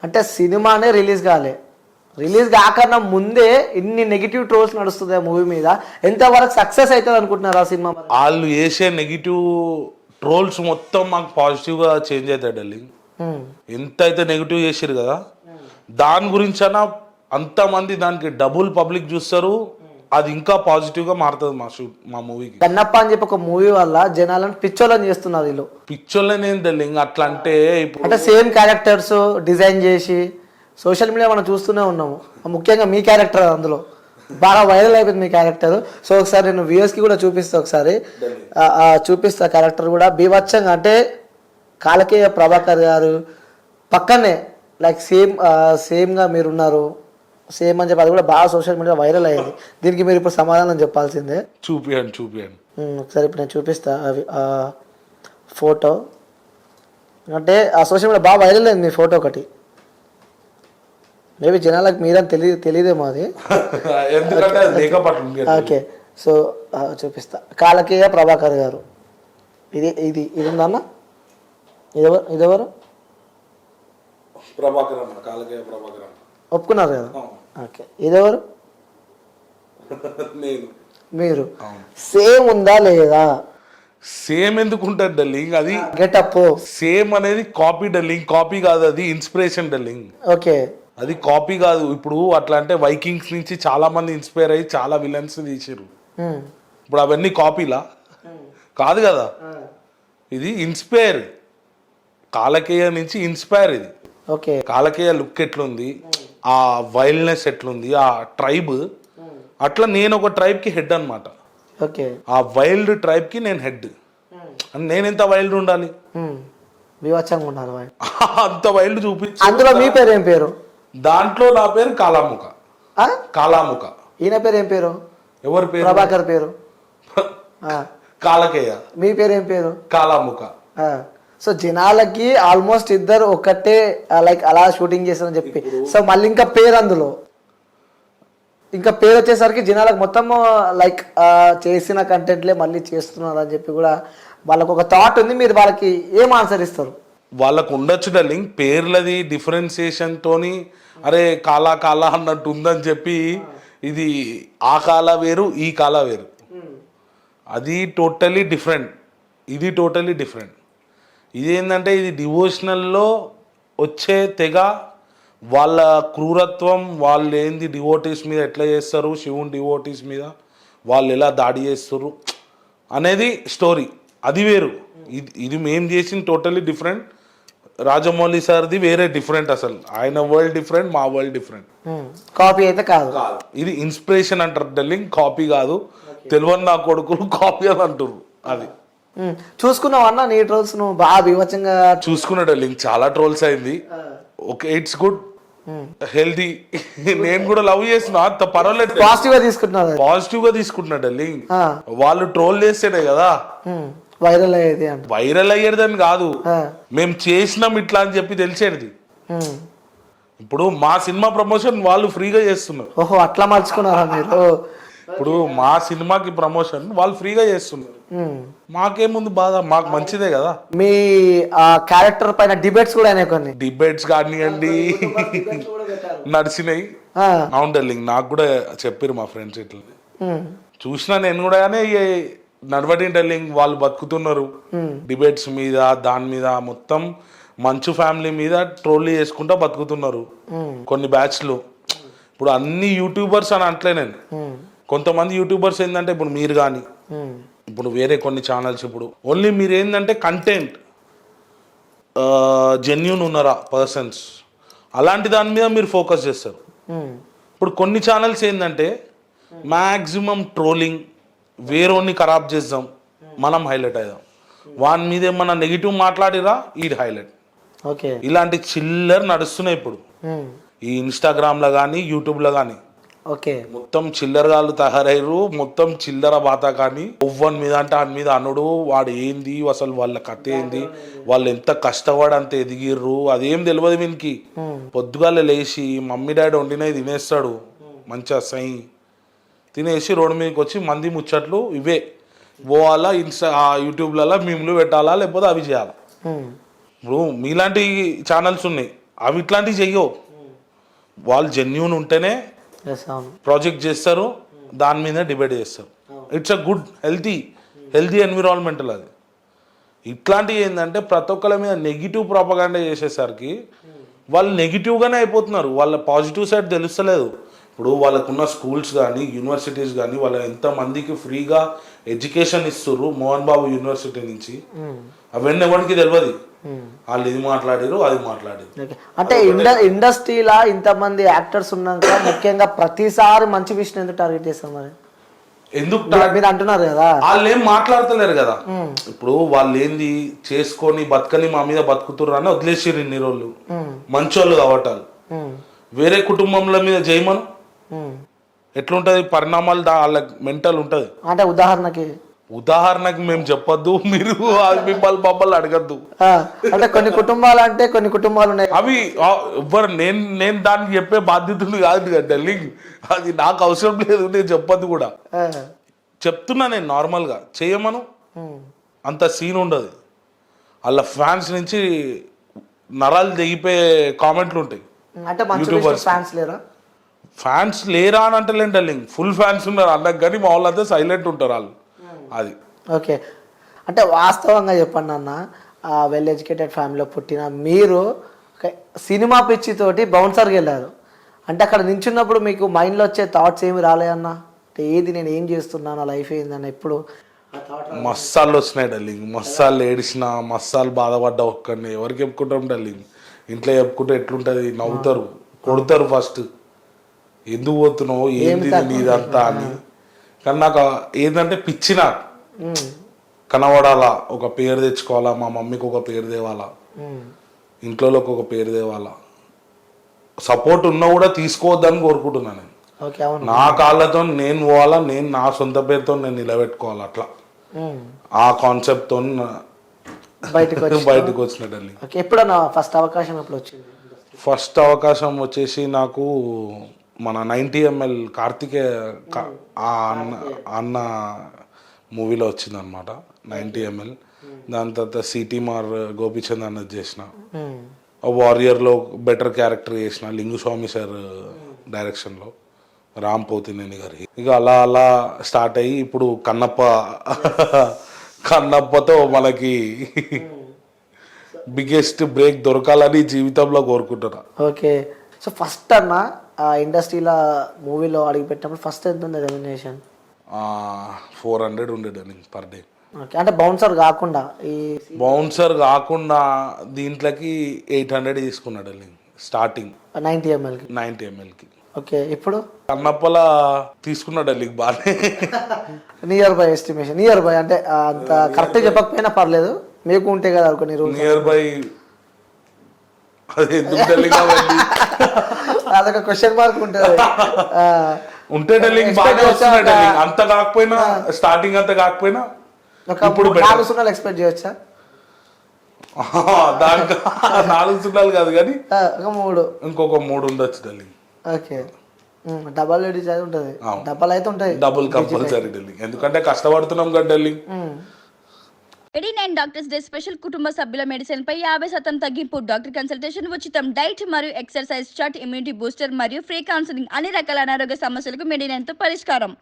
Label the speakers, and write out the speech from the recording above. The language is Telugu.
Speaker 1: అంటే సినిమానే రిలీజ్ కాలే, రిలీజ్ కాకన్నా ముందే ఇన్ని నెగిటివ్ ట్రోల్స్ నడుస్తుంది ఆ మూవీ మీద. ఎంతవరకు సక్సెస్ అవుతుంది అనుకుంటున్నారు ఆ సినిమా?
Speaker 2: వాళ్ళు చేసే నెగిటివ్ ట్రోల్స్ మొత్తం మాకు పాజిటివ్గా చేంజ్ అవుతాయి డార్లింగ్. ఎంత అయితే నెగిటివ్ చేసారు కదా, దాని గురించి అన్నా అంతమంది దానికి డబుల్ పబ్లిక్ చూస్తారు, అది ఇంకా పాజిటివ్గా మారుతుంది మా మూవీకి.
Speaker 1: కన్నప్ప అని చెప్పి ఒక మూవీ వల్ల జనాలను పిచ్చోళ్ళని చేస్తున్నారు వీళ్ళు.
Speaker 2: పిక్చర్లోనే డార్లింగ్ అట్లా అంటే ఇప్పుడు
Speaker 1: అంటే సేమ్ క్యారెక్టర్స్ డిజైన్ చేసి సోషల్ మీడియా మనం చూస్తూనే ఉన్నాము. ముఖ్యంగా మీ క్యారెక్టర్ అందులో బాగా వైరల్ అయిపోయింది మీ క్యారెక్టర్. సో ఒకసారి నేను వ్యూయర్స్కి కూడా చూపిస్తా, ఒకసారి చూపిస్తా క్యారెక్టర్ కూడా బీభత్సంగా. అంటే కాలకేయ ప్రభాకర్ గారు పక్కనే లైక్ సేమ్గా మీరున్నారు, సేమ్ అని చెప్పి అది కూడా బాగా సోషల్ మీడియా వైరల్ అయ్యింది. దీనికి మీరు ఇప్పుడు సమాధానం చెప్పాల్సిందే.
Speaker 2: చూపియండి
Speaker 1: ఒకసారి ఇప్పుడు నేను చూపిస్తా అవి ఫోటో. అంటే ఆ సోషల్ మీడియా బాగా వైరల్ అయింది మీ ఫోటో ఒకటి. మేబీ జనాలకు మీరని తెలియదేమో అది. ఓకే, సో చూపిస్తా. కాలకేయ ప్రభాకర్ గారు, ఇది ఉందన్న, ఇదెవరు?
Speaker 2: ప్రభాకర్ అన్న, కాలకేయ ప్రభాకర్ అన్న.
Speaker 1: ఒప్పుకున్నారు కదా? ఓకే, ఇదెవరు? మీరు సేమ్ ఉందా లేదా?
Speaker 2: సేమ్ ఎందుకు ఉంటుంది డార్లింగ్, అది
Speaker 1: గెటప్
Speaker 2: సేమ్ అనేది కాపీ డార్లింగ్, కాపీ కాదు, అది ఇన్స్పిరేషన్ డార్లింగ్.
Speaker 1: ఓకే,
Speaker 2: అది కాపీ కాదు. ఇప్పుడు అట్లా అంటే వైకింగ్స్ నుంచి చాలా మంది ఇన్స్పైర్ అయ్యి చాలా విలన్స్ తీసారు. ఇప్పుడు అవన్నీ కాపీలా కాదు కదా, ఇది ఇన్స్పైర్, కాలకేయ నుంచి ఇన్స్పైర్. ఇది
Speaker 1: ఓకే,
Speaker 2: కాలకేయ లుక్ ఎట్లుంది, ఆ వైల్డ్నెస్ ఎట్లుంది, ఆ ట్రైబ్ అట్లా నేను ఒక ట్రైబ్కి హెడ్ అనమాట.
Speaker 1: ఓకే,
Speaker 2: ఆ వైల్డ్ ట్రైబ్కి నేను హెడ్. నేను ఎంత వైల్డ్ ఉండాలి, అంత వైల్డ్ చూపించి.
Speaker 1: అందులో మీ పేరు ఏం పేరు?
Speaker 2: దాంట్లో నా పేరు కాలాముఖ. కాలాముఖ.
Speaker 1: ఈయన పేరు ఏం పేరు?
Speaker 2: ఎవరి పేరు?
Speaker 1: ప్రభాకర్ పేరు
Speaker 2: కాలకేయ.
Speaker 1: మీ పేరు ఏం పేరు?
Speaker 2: కాలాముఖ.
Speaker 1: సో జనాలకి ఆల్మోస్ట్ ఇద్దరు ఒక్కటే లైక్ అలా షూటింగ్ చేస్తారని చెప్పి, సో మళ్ళీ ఇంకా పేరు అందులో ఇంకా పేరు వచ్చేసరికి జనాలకు మొత్తం లైక్ చేసిన కంటెంట్లే మళ్ళీ చేస్తున్నారు అని చెప్పి కూడా వాళ్ళకు ఒక థాట్ ఉంది. మీరు వాళ్ళకి ఏం ఆన్సర్ ఇస్తారు?
Speaker 2: వాళ్ళకు ఉండొచ్చు డార్లింగ్, పేర్లది డిఫరెన్సియేషన్ తోని అరే కాలా కాలా అన్నట్టు ఉందని చెప్పి ఇది ఆ కాలా వేరు ఈ కాలా వేరు, అది టోటలీ డిఫరెంట్, ఇది టోటలీ డిఫరెంట్. ఇదేంటంటే ఇది డివోషనల్లో వచ్చే తెగ, వాళ్ళ క్రూరత్వం, వాళ్ళు ఏంది డివోటీస్ మీద ఎట్లా చేస్తారు, శివుని డివోటీస్ మీద వాళ్ళు ఎలా దాడి చేస్తారు అనేది స్టోరీ, అది వేరు. ఇది మేము చేసిన టోటలీ డిఫరెంట్. రాజమౌళి సార్ది వేరే డిఫరెంట్, అసలు ఆయన వరల్డ్ డిఫరెంట్, మా వరల్డ్ డిఫరెంట్.
Speaker 1: కాపీ అయితే కాదు,
Speaker 2: ఇది ఇన్స్పిరేషన్ అంటారు డార్లింగ్, కాపీ కాదు. తెలియని నా కొడుకులు కాపీ అని అంటారు. అది
Speaker 1: చూసుకున్నావు అన్న, నీ ట్రోల్స్ నువ్వు బాగా బీభత్సంగా
Speaker 2: చూసుకున్నా డార్లింగ్, చాలా ట్రోల్స్ అయింది. Okay, it's good, healthy. నేను కూడా లవ్ చేసిన, అంత పర్వాలేదు,
Speaker 1: పాజిటివ్ గా తీసుకుంటున్నా,
Speaker 2: పాజిటివ్ గా తీసుకుంటున్నా డార్లింగ్. వాళ్ళు ట్రోల్ చేస్తేనే కదా
Speaker 1: వైరల్ అయ్యేది. అంటే
Speaker 2: వైరల్ అయ్యేదని కాదు, మేము చేసినాం ఇట్లా అని చెప్పి తెలిసేది. ఇప్పుడు మా సినిమా ప్రమోషన్ వాళ్ళు ఫ్రీగా చేస్తున్నారు.
Speaker 1: ఓహో, అట్లా మర్చుకున్నారా మీరు?
Speaker 2: ఇప్పుడు మా సినిమాకి ప్రమోషన్ వాళ్ళు ఫ్రీగా చేస్తున్నారు, మాకేముంది బాధ, మాకు మంచిదే కదా.
Speaker 1: మీ క్యారెక్టర్ పైన డిబేట్స్ కూడా అయినాయి, కొన్ని
Speaker 2: డిబేట్స్ కానివ్వండి నడిచినాయి. అవును డార్లింగ్, నాకు కూడా చెప్పారు మా ఫ్రెండ్స్ ఇట్లా, చూసినా నేను కూడా. కానీ నడవడి డార్లింగ్, వాళ్ళు బతుకుతున్నారు డిబేట్స్ మీద, దాని మీద మొత్తం మంచు ఫ్యామిలీ మీద ట్రోల్ చేసుకుంటా బతుకుతున్నారు కొన్ని బ్యాచ్లు. ఇప్పుడు అన్ని యూట్యూబర్స్ అని అంటలే నేను, కొంతమంది యూట్యూబర్స్ ఏంటంటే ఇప్పుడు మీరు కానీ ఇప్పుడు వేరే కొన్ని ఛానల్స్, ఇప్పుడు ఓన్లీ మీరు ఏంటంటే కంటెంట్ జెన్యూన్ ఉన్నారా పర్సన్స్, అలాంటి దాని మీద మీరు ఫోకస్ చేస్తారు. ఇప్పుడు కొన్ని ఛానల్స్ ఏంటంటే మ్యాక్సిమం ట్రోలింగ్, వేరేని ఖరాబ్ చేద్దాం, మనం హైలైట్ అవుదాం, వాని మీద ఏమన్నా నెగిటివ్ మాట్లాడిరా ఈడ్ హైలైట్.
Speaker 1: ఓకే,
Speaker 2: ఇలాంటి చిల్లర్ నడుస్తున్నాయి ఇప్పుడు ఈ ఇన్స్టాగ్రామ్లో కానీ యూట్యూబ్లో కానీ.
Speaker 1: ఓకే,
Speaker 2: మొత్తం చిల్లరగాళ్ళు తయారయ్యారు, మొత్తం చిల్లర బాత. కానీ ఒవ్వని మీద అంటే ఆయన మీద అనుడు, వాడు ఏంది అసలు, వాళ్ళ కథ ఏంది, వాళ్ళు ఎంత కష్టపడి అంత ఎదిగిర్రు, అదేం తెలియదు వీనికి. పొద్దుగాల లేచి మమ్మీ డాడీ వండినవి తినేస్తాడు మంచిగా సై, తినేసి రోడ్డు మీదకి వచ్చి మంది ముచ్చట్లు ఇవే పోవాలా, యూట్యూబ్లలో మీమ్లు పెట్టాలా, లేకపోతే అవి చేయాలా. ఇప్పుడు మీలాంటి ఛానల్స్ ఉన్నాయి, అవి ఇట్లాంటివి చెయ్యవు. వాళ్ళు జెన్యూన్ ఉంటేనే
Speaker 1: ఎస్ అవును.
Speaker 2: ప్రాజెక్ట్ చేస్తారు, దాని మీద డిబేట్ చేస్తారు. It's a good healthy environmental అది. ఇట్లాంటివి ఏంటంటే ప్రతి ఒక్కరి మీద నెగిటివ్ ప్రాపగాండా చేసేసరికి వాళ్ళు నెగిటివ్గానే అయిపోతున్నారు, వాళ్ళ పాజిటివ్ సైడ్ తెలుస్తలేదు. ఇప్పుడు వాళ్ళకున్న స్కూల్స్ కానీ యూనివర్సిటీస్ కానీ వాళ్ళ ఎంతమందికి ఫ్రీగా ఎడ్యుకేషన్ ఇస్తుర్రు మోహన్ బాబు యూనివర్సిటీ నుంచి, అవన్నీ ఎవరికి తెలియదు. వాళ్ళు ఇది మాట్లాడారు అది మాట్లాడారు.
Speaker 1: అంటే ఇండస్ట్రీలా ఇంతమంది యాక్టర్స్ ఉన్నాక ముఖ్యంగా ప్రతిసారి మంచి విషయం ఎందుకు టార్గెట్ చేస్తారు మరి?
Speaker 2: ఎందుకు
Speaker 1: మీరు అంటున్నారు కదా
Speaker 2: వాళ్ళు ఏం మాట్లాడతలేరు కదా. ఇప్పుడు వాళ్ళు ఏంది చేసుకొని బతకని మా మీద బతుకుతుర్రు అని వదిలేసిర్రు ఇన్ని రోజులు, మంచోళ్ళు కావటాలు. వేరే కుటుంబంల మీద జయమను ఎట్లుంటది పరిణామాలు, వాళ్ళకి మెంటల్ ఉంటది.
Speaker 1: అంటే ఉదాహరణకి
Speaker 2: మేము చెప్పొద్దు, మీరు మిమ్మల్ని బొమ్మలు అడగద్దు.
Speaker 1: అంటే కొన్ని కుటుంబాలు అంటే కొన్ని కుటుంబాలు ఉన్నాయి
Speaker 2: అవి ఎవ్వరు నేను దానికి చెప్పే బాధ్యతలు కాదు కదా డార్లింగ్, అది నాకు అవసరం లేదు, నేను చెప్పొద్దు కూడా. చెప్తున్నా నేను నార్మల్గా చేయమను, అంత సీన్ ఉండదు. వాళ్ళ ఫ్యాన్స్ నుంచి నరాలు తెగిపోయే కామెంట్లు ఉంటాయి.
Speaker 1: అంటే
Speaker 2: ఫ్యాన్స్ లేరా అని అంటలేండి డార్లింగ్, ఫుల్ ఫ్యాన్స్ ఉన్నారు అన్నకు, కానీ మా వాళ్ళంతా సైలెంట్ ఉంటారు వాళ్ళు. అది
Speaker 1: ఓకే. అంటే వాస్తవంగా చెప్పండి అన్న, వెల్ ఎడ్యుకేటెడ్ ఫ్యామిలీలో పుట్టిన మీరు సినిమా పిచ్చితోటి బౌన్సర్కి వెళ్ళారు. అంటే అక్కడ నించున్నప్పుడు మీకు మైండ్లో వచ్చే థాట్స్ ఏమి రాలేదన్నా? అంటే ఏది నేను ఏం చేస్తున్నాను, లైఫ్ ఏందన్న ఎప్పుడు
Speaker 2: మస్సాలు వచ్చినాయి డార్లింగ్, మస్సాలు ఏడిసిన, మస్సాలు బాధపడ్డా ఒక్కడిని ఎవరికి చెప్పుకుంటాం డార్లింగ్. ఇంట్లో చెప్పుకుంటే ఎట్లుంటుంది, నవ్వుతారు, కొడతారు ఫస్ట్, ఎందుకు పోతున్నావు ఏంది నీదంతా అని. కానీ నాకు ఏంటంటే పిచ్చి, నాకు కనబడాలా, ఒక పేరు తెచ్చుకోవాలా, మా మమ్మీకి ఒక పేరు తేవాలా, ఇంట్లోకి ఒక పేరు తేవాలా, సపోర్ట్ ఉన్నా కూడా తీసుకోవద్దని కోరుకుంటున్నాను నేను. నా కాళ్ళతో నేను పోవాలా, నేను నా సొంత పేరుతో నేను నిలబెట్టుకోవాలి, అట్లా ఆ కాన్సెప్ట్తో బయటకు వచ్చినట్టు.
Speaker 1: ఎప్పుడన్నా ఫస్ట్ అవకాశం ఎప్పుడు వచ్చింది?
Speaker 2: ఫస్ట్ అవకాశం వచ్చేసి నాకు మన 90 ml కార్తికేయ అన్న మూవీలో వచ్చిందనమాట, 90 ml. దాని తర్వాత సిటీ మార్ గోపిచంద్ అన్నది చేసిన, వారియర్లో బెటర్ క్యారెక్టర్ చేసిన, లింగుస్వామి సార్ డైరెక్షన్లో, రామ్ పోతినేని గారి. ఇక అలా అలా స్టార్ట్ అయ్యి ఇప్పుడు కన్నప్పతో మనకి బిగ్గెస్ట్ బ్రేక్ దొరకాలని జీవితంలో కోరుకుంటున్నా.
Speaker 1: ఓకే. సో ఫస్ట్ అన్న ఇండస్ట్రీలో మూవీలో అడిగి పెట్టినప్పుడు ఫస్ట్ ఎంత ఉంది రెమ్యునరేషన్?
Speaker 2: 400 ఉండేది పర్ డే.
Speaker 1: ఓకే. అంటే బౌన్సర్ కాకుండా దీంట్లోకి 800 తీసుకున్నాడు స్టార్టింగ్ 90 ml కి. ఓకే. ఇప్పుడు
Speaker 2: కన్నప్పలా తీసుకున్నాడు బాగానే.
Speaker 1: Near by estimation, near by అంటే అంత కరెక్ట్ చెప్పకపోయినా పర్లేదు, మీకు ఉంటే కదా కొన్ని రూల్స్. నియర్ బై అదొక క్వశ్చన్ మార్క్ ఉంటుంది.
Speaker 2: ఉంటే అంత కాకపోయినా, స్టార్టింగ్ అంత కాకపోయినా
Speaker 1: ఇప్పుడు 4 సున్నాలు ఎక్స్పెక్ట్ చేయొచ్చా?
Speaker 2: దానికి 4 సున్నాలు కాదు కానీ ఇంకొక 3 ఉండొచ్చు డార్లింగ్.
Speaker 1: ఓకే. డబల్ లేడీస్ అయితే ఉంటుంది, డబల్ అయితే ఉంటుంది,
Speaker 2: డబుల్ కంపల్సరీ డార్లింగ్, ఎందుకంటే కష్టపడుతున్నాం కదా డార్లింగ్.
Speaker 3: 89 డాక్టర్స్ డే స్పెషల్ కుటుంబ సభ్యుల మెడిసిన్ పై 50% తగ్గింపు, డాక్టర్ కన్సల్టేషన్ ఉచితం, డైట్ మరియు ఎక్సర్సైజ్ చార్ట్, ఇమ్యూనిటీ బూస్టర్ మరియు ఫ్రీ కౌన్సిలింగ్, అన్ని రకాల అనారోగ్య సమస్యలకు 89 తో పరిష్కారం.